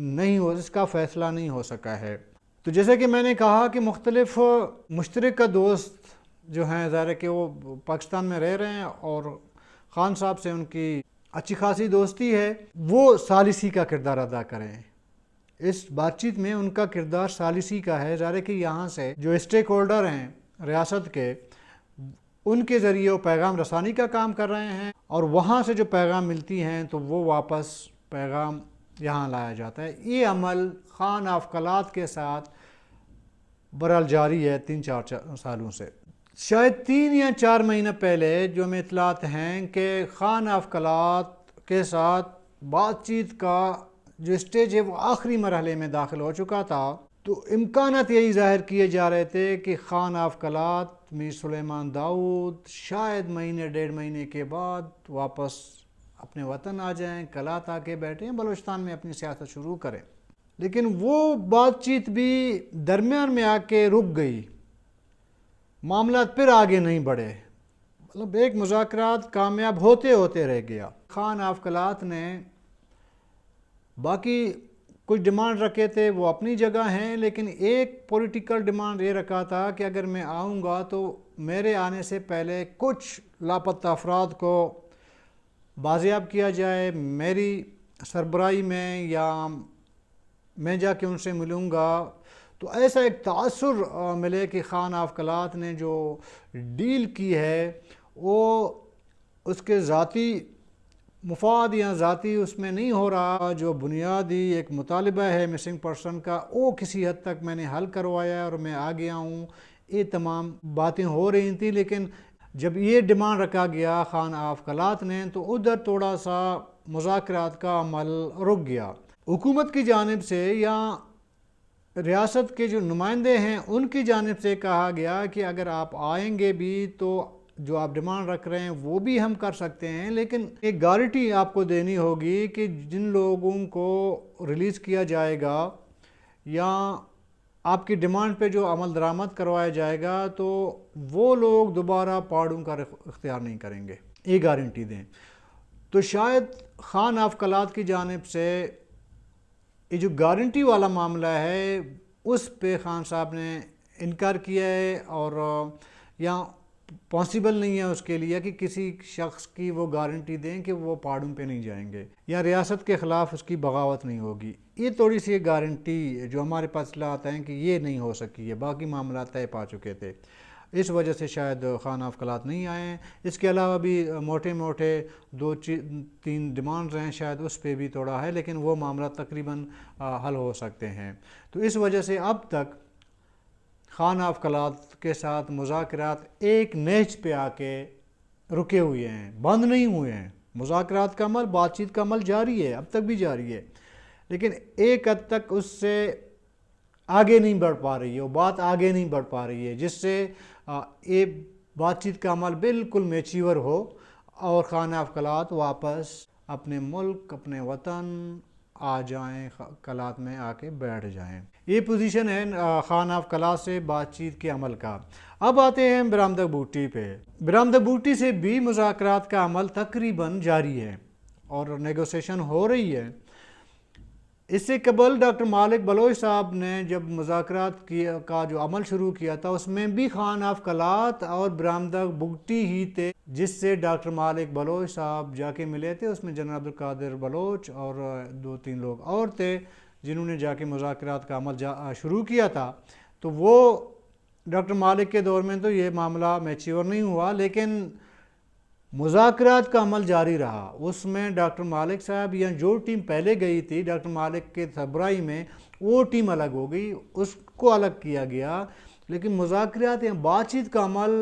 نہیں ہو، اس کا فیصلہ نہیں ہو سکا ہے۔ تو جیسے کہ میں نے کہا کہ مختلف مشترکہ دوست جو ہیں، ظاہر ہے کہ وہ پاکستان میں رہ رہے ہیں اور خان صاحب سے ان کی اچھی خاصی دوستی ہے، وہ ثالثی کا کردار ادا کریں۔ اس بات چیت میں ان کا کردار ثالثی کا ہے۔ ظاہر ہے کہ یہاں سے جو اسٹیک ہولڈر ہیں ریاست کے، ان کے ذریعے وہ پیغام رسانی کا کام کر رہے ہیں، اور وہاں سے جو پیغام ملتی ہیں تو وہ واپس پیغام یہاں لایا جاتا ہے۔ یہ عمل خان آف کلات کے ساتھ برحال جاری ہے 3-4 سالوں سے۔ شاید 3 یا 4 مہینہ پہلے جو ہمیں اطلاعات ہیں کہ خان آف کلات کے ساتھ بات چیت کا جو اسٹیج ہے وہ آخری مرحلے میں داخل ہو چکا تھا، تو امکانات یہی ظاہر کیے جا رہے تھے کہ خان آف کلات میر سلیمان داؤد شاید مہینے 1.5 مہینے کے بعد واپس اپنے وطن آ جائیں، کلات آ کے بیٹھیں، بلوچستان میں اپنی سیاست شروع کریں۔ لیکن وہ بات چیت بھی درمیان میں آ کے رک گئی، معاملات پھر آگے نہیں بڑھے، مطلب ایک مذاکرات کامیاب ہوتے ہوتے رہ گیا۔ خان آف کلات نے باقی کچھ ڈیمانڈ رکھے تھے، وہ اپنی جگہ ہیں، لیکن ایک پولیٹیکل ڈیمانڈ یہ رکھا تھا کہ اگر میں آؤں گا تو میرے آنے سے پہلے کچھ لاپتہ افراد کو بازیاب کیا جائے میری سربراہی میں، یا میں جا کے ان سے ملوں گا۔ تو ایسا ایک تاثر ملے کہ خان آف کلات نے جو ڈیل کی ہے وہ اس کے ذاتی مفاد یا ذاتی اس میں نہیں ہو رہا۔ جو بنیادی ایک مطالبہ ہے مسنگ پرسن کا، وہ کسی حد تک میں نے حل کروایا ہے اور میں آ گیا ہوں، یہ تمام باتیں ہو رہی تھیں۔ لیکن جب یہ ڈیمانڈ رکھا گیا خان آف کلات نے، تو ادھر تھوڑا سا مذاکرات کا عمل رک گیا۔ حکومت کی جانب سے یا ریاست کے جو نمائندے ہیں ان کی جانب سے کہا گیا کہ اگر آپ آئیں گے بھی تو جو آپ ڈیمانڈ رکھ رہے ہیں وہ بھی ہم کر سکتے ہیں، لیکن ایک گارنٹی آپ کو دینی ہوگی کہ جن لوگوں کو ریلیز کیا جائے گا یا آپ کی ڈیمانڈ پہ جو عمل درآمد کروایا جائے گا تو وہ لوگ دوبارہ پہاڑوں کا اختیار نہیں کریں گے، یہ گارنٹی دیں۔ تو شاید خان آف کلات کی جانب سے یہ جو گارنٹی والا معاملہ ہے اس پہ خان صاحب نے انکار کیا ہے، اور یا پاسبل نہیں ہے اس کے لیے کہ کسی شخص کی وہ گارنٹی دیں کہ وہ پہاڑوں پہ نہیں جائیں گے یا ریاست کے خلاف اس کی بغاوت نہیں ہوگی۔ یہ تھوڑی سی گارنٹی جو ہمارے پاس اطلاعات ہیں کہ یہ نہیں ہو سکی ہے، باقی معاملات طے پا چکے تھے، اس وجہ سے شاید خان آف کلات نہیں آئے ہیں۔ اس کے علاوہ بھی موٹے 2-3 ڈیمانڈز ہیں، شاید اس پہ بھی تھوڑا ہے، لیکن وہ معاملات تقریباً حل ہو سکتے ہیں۔ تو اس وجہ سے اب تک خان آف کلات کے ساتھ مذاکرات ایک نہج پہ آ کے رکے ہوئے ہیں، بند نہیں ہوئے ہیں۔ مذاکرات کا عمل، بات چیت کا عمل جاری ہے، اب تک بھی جاری ہے، لیکن ایک حد تک اس سے آگے نہیں بڑھ پا رہی ہے، وہ بات آگے نہیں بڑھ پا رہی ہے، جس سے یہ بات چیت کا عمل بالکل میچیور ہو اور خان آف کلات واپس اپنے ملک، اپنے وطن آ جائیں، کلات میں آ کے بیٹھ جائیں۔ یہ پوزیشن ہے خان آف کلات سے بات چیت کے عمل کا۔ اب آتے ہیں برآمدہ بوٹی پہ۔ برآمدہ بوٹی سے بھی مذاکرات کا عمل تقریباً جاری ہے اور نیگوسیشن ہو رہی ہے۔ اس سے قبل ڈاکٹر مالک بلوچ صاحب نے جب مذاکرات کا جو عمل شروع کیا تھا اس میں بھی خان آف کلات اور برآمدہ بگٹی ہی تھے، جس سے ڈاکٹر مالک بلوچ صاحب جا کے ملے تھے۔ اس میں جنرل عبدالقادر بلوچ اور 2-3 لوگ اور تھے جنہوں نے جا کے مذاکرات کا عمل شروع کیا تھا۔ تو وہ ڈاکٹر مالک کے دور میں تو یہ معاملہ میچیور نہیں ہوا، لیکن مذاکرات کا عمل جاری رہا۔ اس میں ڈاکٹر مالک صاحب یا جو ٹیم پہلے گئی تھی ڈاکٹر مالک کے سربراہی میں، وہ ٹیم الگ ہو گئی، اس کو الگ کیا گیا، لیکن مذاکرات یا بات چیت کا عمل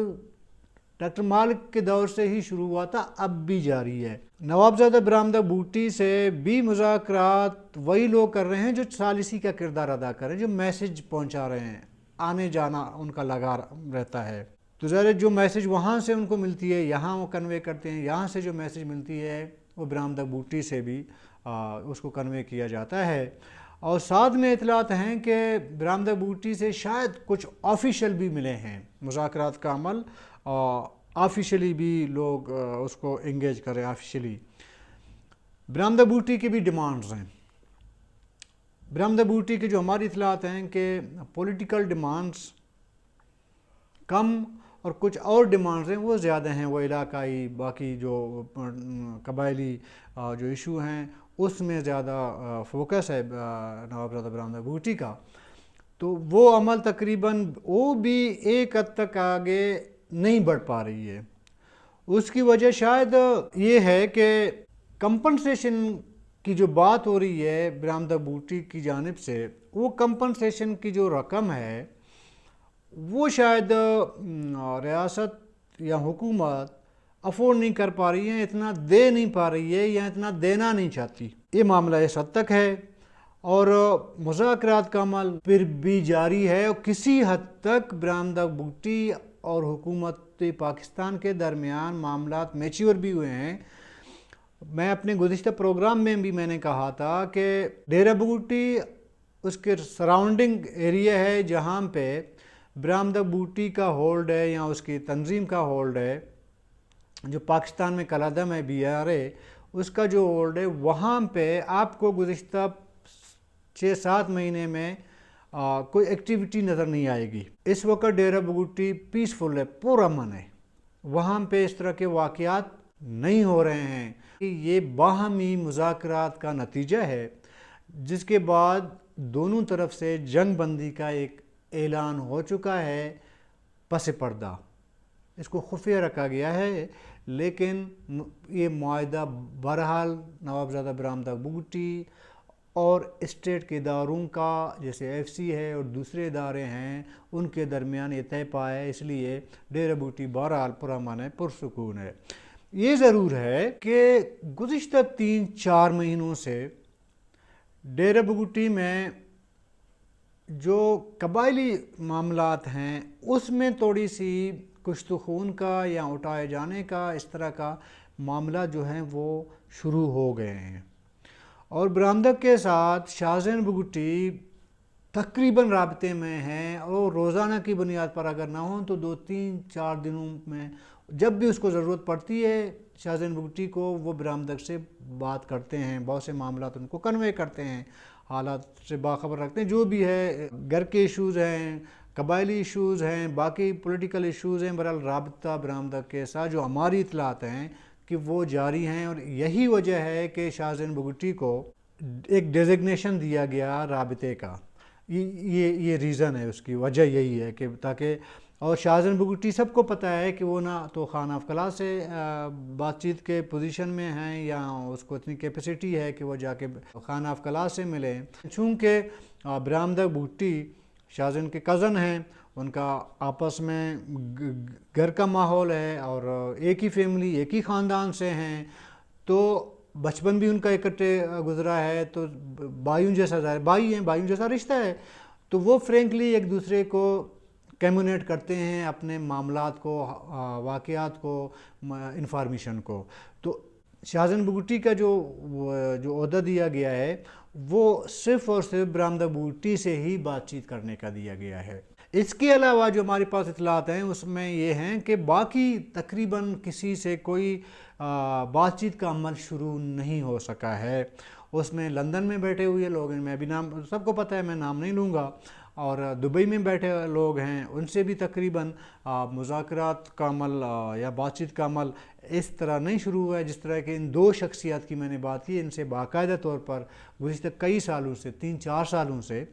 ڈاکٹر مالک کے دور سے ہی شروع ہوا تھا، اب بھی جاری ہے۔ نوابزادہ برآمدہ بوٹی سے بھی مذاکرات وہی لوگ کر رہے ہیں جو ثالثی کا کردار ادا کر رہے ہیں، جو میسج پہنچا رہے ہیں، آنے جانا ان کا لگا رہتا ہے۔ تو ذرا جو میسج وہاں سے ان کو ملتی ہے یہاں وہ کنوے کرتے ہیں، یہاں سے جو میسج ملتی ہے وہ برآمدہ بوٹی سے بھی اس کو کنوے کیا جاتا ہے۔ اور ساتھ میں اطلاعات ہیں کہ برآمدہ بوٹی سے شاید کچھ آفیشیل بھی ملے ہیں، مذاکرات کا عمل آفیشیلی بھی لوگ اس کو انگیج کریں۔ آفیشیلی برآمدہ بوٹی کی بھی ڈیمانڈز ہیں، برآمدہ بھوٹی کی جو ہماری اطلاعات ہیں کہ پولیٹیکل ڈیمانڈس کم اور کچھ اور ڈیمانڈز ہیں وہ زیادہ ہیں، وہ علاقائی باقی جو قبائلی جو ایشو ہیں اس میں زیادہ فوکس ہے نواب زادہ برآمدہ بھوٹی کا، تو وہ عمل تقریباً وہ بھی ایک حد تک آگے نہیں بڑھ پا رہی ہے۔ اس کی وجہ شاید یہ ہے کہ کمپنسیشن کی جو بات ہو رہی ہے برآمدہ بھوٹی کی جانب سے، وہ کمپنسیشن کی جو رقم ہے وہ شاید ریاست یا حکومت افورڈ نہیں کر پا رہی ہے، اتنا دے نہیں پا رہی ہے یا اتنا دینا نہیں چاہتی۔ یہ معاملہ اس حد تک ہے اور مذاکرات کا عمل پھر بھی جاری ہے، اور کسی حد تک برآمدہ بھوٹی اور حکومت پاکستان کے درمیان معاملات میچور بھی ہوئے ہیں۔ میں اپنے گزشتہ پروگرام میں بھی میں نے کہا تھا کہ ڈیرہ بگٹی اس کے سراؤنڈنگ ایریا ہے جہاں پہ برآمدہ بھوٹی کا ہولڈ ہے یا اس کی تنظیم کا ہولڈ ہے، جو پاکستان میں کالعدم ہے BRA، اس کا جو ہولڈ ہے وہاں پہ آپ کو گزشتہ 6-7 مہینے میں کوئی ایکٹیویٹی نظر نہیں آئے گی۔ اس وقت ڈیرہ بگٹی پیسفل ہے، پرامن ہے، وہاں پہ اس طرح کے واقعات نہیں ہو رہے ہیں۔ یہ باہمی مذاکرات کا نتیجہ ہے جس کے بعد دونوں طرف سے جنگ بندی کا ایک اعلان ہو چکا ہے پس پردہ، اس کو خفیہ رکھا گیا ہے، لیکن یہ معاہدہ بہرحال نواب زادہ برآمدہ بھوٹی اور اسٹیٹ کے اداروں کا جیسے FCA ہے اور دوسرے ادارے ہیں ان کے درمیان یہ طے پایا ہے، اس لیے ڈیرہ بگٹی بہرحال پرامن ہے، پرسکون ہے۔ یہ ضرور ہے کہ گزشتہ 3-4 مہینوں سے ڈیرہ بگٹی میں جو قبائلی معاملات ہیں اس میں تھوڑی سی کشت خون کا یا اٹھائے جانے کا اس طرح کا معاملہ جو ہیں وہ شروع ہو گئے ہیں، اور برآمدہ کے ساتھ شاہ زین بگٹی تقریباً رابطے میں ہیں، اور روزانہ کی بنیاد پر اگر نہ ہوں تو 2-3-4 دنوں میں جب بھی اس کو ضرورت پڑتی ہے شاہ زین بگٹی کو، وہ برآمدہ سے بات کرتے ہیں، بہت سے معاملات ان کو کنوے کرتے ہیں، حالات سے باخبر رکھتے ہیں، جو بھی ہے گھر کے ایشوز ہیں، قبائلی ایشوز ہیں، باقی پولیٹیکل ایشوز ہیں، بہرحال رابطہ برآمدہ کے ساتھ جو ہماری اطلاعات ہیں کہ وہ جاری ہیں، اور یہی وجہ ہے کہ شاہ زین بگٹی کو ایک ڈیزگنیشن دیا گیا رابطے کا۔ یہ ریزن ہے، اس کی وجہ یہی ہے کہ تاکہ، اور شاہ زین بگٹی سب کو پتہ ہے کہ وہ نہ تو خانہ افقلاء سے بات چیت کے پوزیشن میں ہیں یا اس کو اتنی کیپیسٹی ہے کہ وہ جا کے خانہ افقلاء سے ملیں، چونکہ برآمدہ بگٹی شاہ زین کے کزن ہیں، ان کا آپس میں گھر کا ماحول ہے اور ایک ہی فیملی، ایک ہی خاندان سے ہیں، تو بچپن بھی ان کا اکٹھے گزرا ہے، تو بھائیوں جیسا ظاہر بھائی ہیں، بھائیوں جیسا رشتہ ہے، تو وہ فرینکلی ایک دوسرے کو کمیونیٹ کرتے ہیں اپنے معاملات کو، واقعات کو، انفارمیشن کو۔ تو شاہ زین بگٹی کا جو عہدہ دیا گیا ہے وہ صرف اور صرف برآمدہ بگٹی سے ہی بات چیت کرنے کا دیا گیا ہے۔ اس کے علاوہ جو ہمارے پاس اطلاعات ہیں اس میں یہ ہیں کہ باقی تقریباً کسی سے کوئی بات چیت کا عمل شروع نہیں ہو سکا ہے۔ اس میں لندن میں بیٹھے ہوئے لوگ ہیں، میں بھی نام سب کو پتہ ہے، میں نام نہیں لوں گا، اور دبئی میں بیٹھے لوگ ہیں، ان سے بھی تقریباً مذاکرات کا عمل یا بات چیت کا عمل اس طرح نہیں شروع ہوا ہے جس طرح کہ ان 2 شخصیات کی میں نے بات کی، ان سے باقاعدہ طور پر گزشتہ کئی سالوں سے 3-4 سالوں سے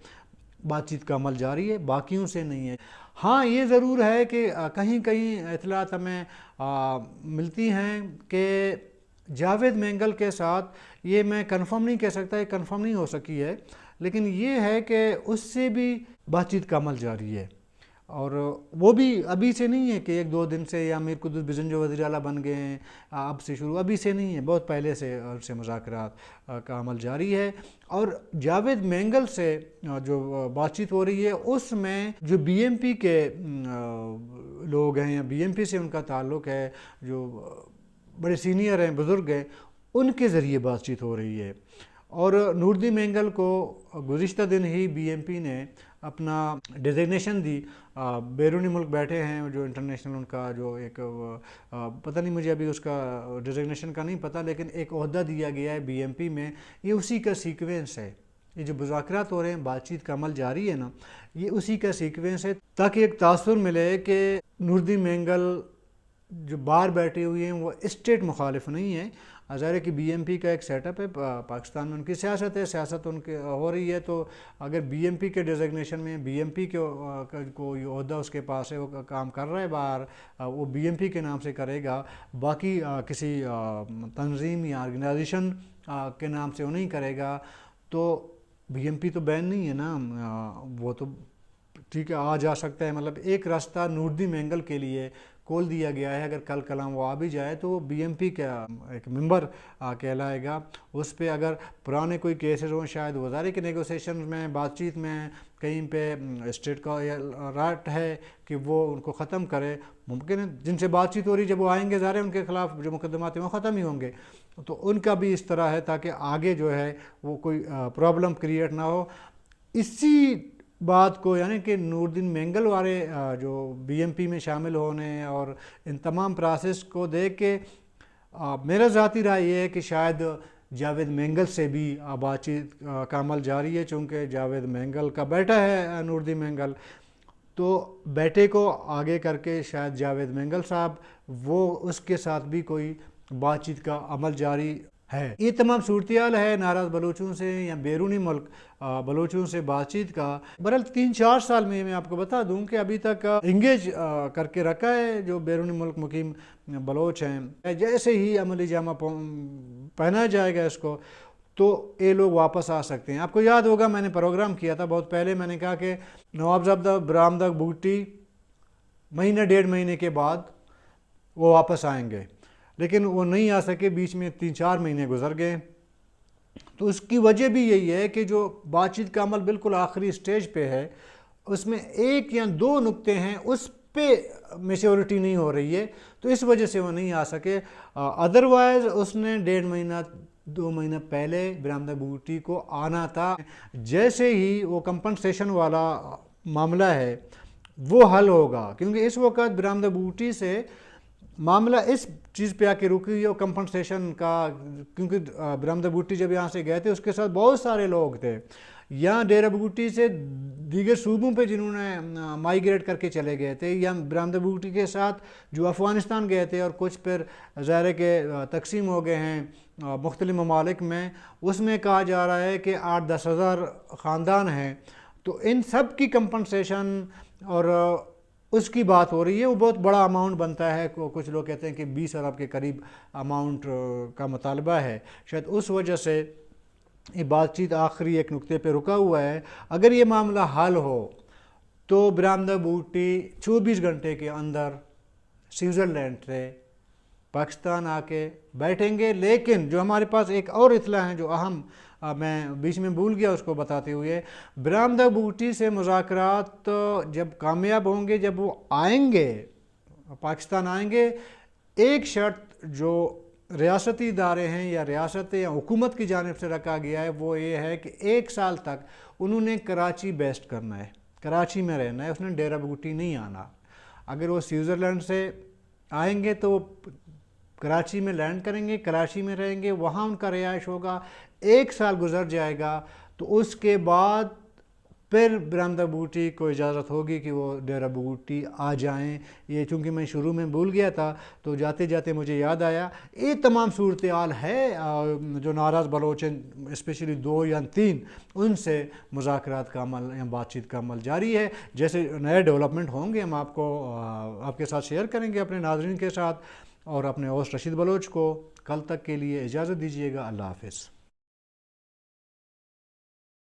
بات چیت کا عمل جاری ہے، باقیوں سے نہیں ہے۔ ہاں یہ ضرور ہے کہ کہیں کہیں اطلاعات ہمیں ملتی ہیں کہ جاوید مینگل کے ساتھ، یہ میں کنفرم نہیں کہہ سکتا، یہ کنفرم نہیں ہو سکی ہے، لیکن یہ ہے کہ اس سے بھی بات چیت کا عمل جاری ہے، اور وہ بھی ابھی سے نہیں ہے کہ 1-2 دن سے یا میر قدس بزن جو وزیر اعلیٰ بن گئے ہیں اب سے شروع، ابھی سے نہیں ہے، بہت پہلے سے ان سے مذاکرات کا عمل جاری ہے۔ اور جاوید مینگل سے جو بات چیت ہو رہی ہے اس میں جو BMP کے لوگ ہیں یا BMP سے ان کا تعلق ہے، جو بڑے سینئر ہیں، بزرگ ہیں، ان کے ذریعے بات چیت ہو رہی ہے۔ اور نور الدین مینگل کو گزشتہ دن ہی BMP نے اپنا ڈیزگنیشن دی، بیرونی ملک بیٹھے ہیں جو انٹرنیشنل، ان کا جو ایک پتہ نہیں مجھے ابھی اس کا ڈیزگنیشن کا نہیں پتہ، لیکن ایک عہدہ دیا گیا ہے BMP میں، یہ اسی کا سیکوینس ہے یہ جو مذاکرات ہو رہے ہیں، بات چیت کا عمل جاری ہے نا، یہ اسی کا سیکوینس ہے، تاکہ ایک تاثر ملے کہ نور الدین مینگل جو باہر بیٹھے ہوئے ہیں وہ اسٹیٹ مخالف نہیں ہے۔ ظاہر ہے کہ بی ایم پی کا ایک سیٹ اپ ہے، پاکستان میں ان کی سیاست ہے، سیاست ان کی ہو رہی ہے، تو اگر بی ایم پی کے ڈیزگنیشن میں بی ایم پی کو یہ عہدہ اس کے پاس ہے، وہ کام کر رہا ہے باہر، وہ بی ایم پی کے نام سے کرے گا، باقی کسی تنظیم یا آرگنائزیشن کے نام سے وہ نہیں کرے گا، تو بی ایم پی تو بین نہیں ہے نا، وہ تو ٹھیک ہے آ جا سکتا ہے۔ مطلب ایک راستہ نور الدین مینگل کے لیے کھول دیا گیا ہے، اگر کل کلام وہ آ بھی جائے تو وہ بی ایم پی کا ایک ممبر کہلائے گا۔ اس پہ اگر پرانے کوئی کیسز ہوں، شاید وزارے کے نیگوسیشن میں، بات چیت میں کہیں پہ اسٹیٹ کا رائٹ ہے کہ وہ ان کو ختم کرے، ممکن ہے جن سے بات چیت ہو رہی جب وہ آئیں گے ظاہر ہے ان کے خلاف جو مقدمات ہیں وہ ختم ہی ہوں گے، تو ان کا بھی اس طرح ہے تاکہ آگے جو ہے وہ کوئی پرابلم کریٹ نہ ہو۔ اسی بات کو یعنی کہ نور الدین مینگل والے جو بی ایم پی میں شامل ہونے اور ان تمام پروسیس کو دیکھ کے میرا ذاتی رائے یہ ہے کہ شاید جاوید مینگل سے بھی بات چیت کا عمل جاری ہے، چونکہ جاوید مینگل کا بیٹا ہے نور الدین مینگل، تو بیٹے کو آگے کر کے شاید جاوید مینگل صاحب وہ اس کے ساتھ بھی کوئی بات چیت کا عمل جاری ہے۔ یہ تمام صورتحال ہے ناراض بلوچوں سے یا بیرونی ملک بلوچوں سے بات چیت کا۔ بہرحال 3-4 سال میں آپ کو بتا دوں کہ ابھی تک انگیج کر کے رکھا ہے جو بیرونی ملک مقیم بلوچ ہیں، جیسے ہی عملی جامہ پہنا جائے گا اس کو تو یہ لوگ واپس آ سکتے ہیں۔ آپ کو یاد ہوگا میں نے پروگرام کیا تھا بہت پہلے، میں نے کہا کہ نوابزادہ برآمدہ بھٹی مہینہ 1.5 مہینے کے بعد وہ واپس آئیں گے، لیکن وہ نہیں آ سکے، بیچ میں 3-4 مہینے گزر گئے۔ تو اس کی وجہ بھی یہی ہے کہ جو بات چیت کا عمل بالکل آخری سٹیج پہ ہے، اس میں 1 یا 2 نکتے ہیں، اس پہ میچورٹی نہیں ہو رہی ہے، تو اس وجہ سے وہ نہیں آ سکے۔ ادروائز اس نے 1.5 مہینہ 2 مہینہ پہلے برآمدہ بھٹی کو آنا تھا۔ جیسے ہی وہ کمپنسیشن والا معاملہ ہے وہ حل ہوگا، کیونکہ اس وقت برآمدہ بھٹی سے معاملہ اس چیز پہ آ کے رکی ہے کمپنسیشن کا، کیونکہ برآمدہ بھٹی جب یہاں سے گئے تھے اس کے ساتھ بہت سارے لوگ تھے، یا ڈیرہ بھٹی سے دیگر صوبوں پہ جنہوں نے مائیگریٹ کر کے چلے گئے تھے، یا برآمدہ بھٹی کے ساتھ جو افغانستان گئے تھے اور کچھ پھر ظاہر ہے کہ تقسیم ہو گئے ہیں مختلف ممالک میں، اس میں کہا جا رہا ہے کہ 8-10 ہزار خاندان ہیں، تو ان سب کی کمپنسیشن اور اس کی بات ہو رہی ہے۔ وہ بہت بڑا اماؤنٹ بنتا ہے، کچھ لوگ کہتے ہیں کہ 20 ارب کے قریب اماؤنٹ کا مطالبہ ہے، شاید اس وجہ سے یہ بات چیت آخری ایک نقطے پہ رکا ہوا ہے۔ اگر یہ معاملہ حل ہو تو برآمدہ بھٹی 24 گھنٹے کے اندر سوئٹزرلینڈ سے پاکستان آ کے بیٹھیں گے، لیکن جو ہمارے پاس ایک اور اطلاع ہے جو اہم میں بیچ میں بھول گیا اس کو بتاتے ہوئے، برآمدہ بھٹی سے مذاکرات جب کامیاب ہوں گے، جب وہ آئیں گے پاکستان آئیں گے، ایک شرط جو ریاستی ادارے ہیں یا ریاست یا حکومت کی جانب سے رکھا گیا ہے وہ یہ ہے کہ 1 سال تک انہوں نے کراچی بیسٹ کرنا ہے، کراچی میں رہنا ہے، اس نے ڈیرہ بھٹی نہیں آنا۔ اگر وہ سوئٹزرلینڈ سے آئیں گے تو کراچی میں لینڈ کریں گے، کراچی میں رہیں گے، وہاں ان کا رہائش ہوگا، 1 سال گزر جائے گا تو اس کے بعد پھر برآمدہ بھٹی کو اجازت ہوگی کہ وہ ڈیرہ بھٹی آ جائیں۔ یہ چونکہ میں شروع میں بھول گیا تھا تو جاتے جاتے مجھے یاد آیا۔ یہ تمام صورتحال ہے جو ناراض بلوچ ہیں، اسپیشلی 2 یا 3، ان سے مذاکرات کا عمل یا بات چیت کا عمل جاری ہے۔ جیسے نئے ڈیولپمنٹ ہوں گے ہم آپ کے ساتھ شیئر کریں گے اپنے ناظرین کے ساتھ، اور اپنے ہوسٹ رشید بلوچ کو کل تک کے لیے اجازت دیجیے گا۔ اللہ حافظ۔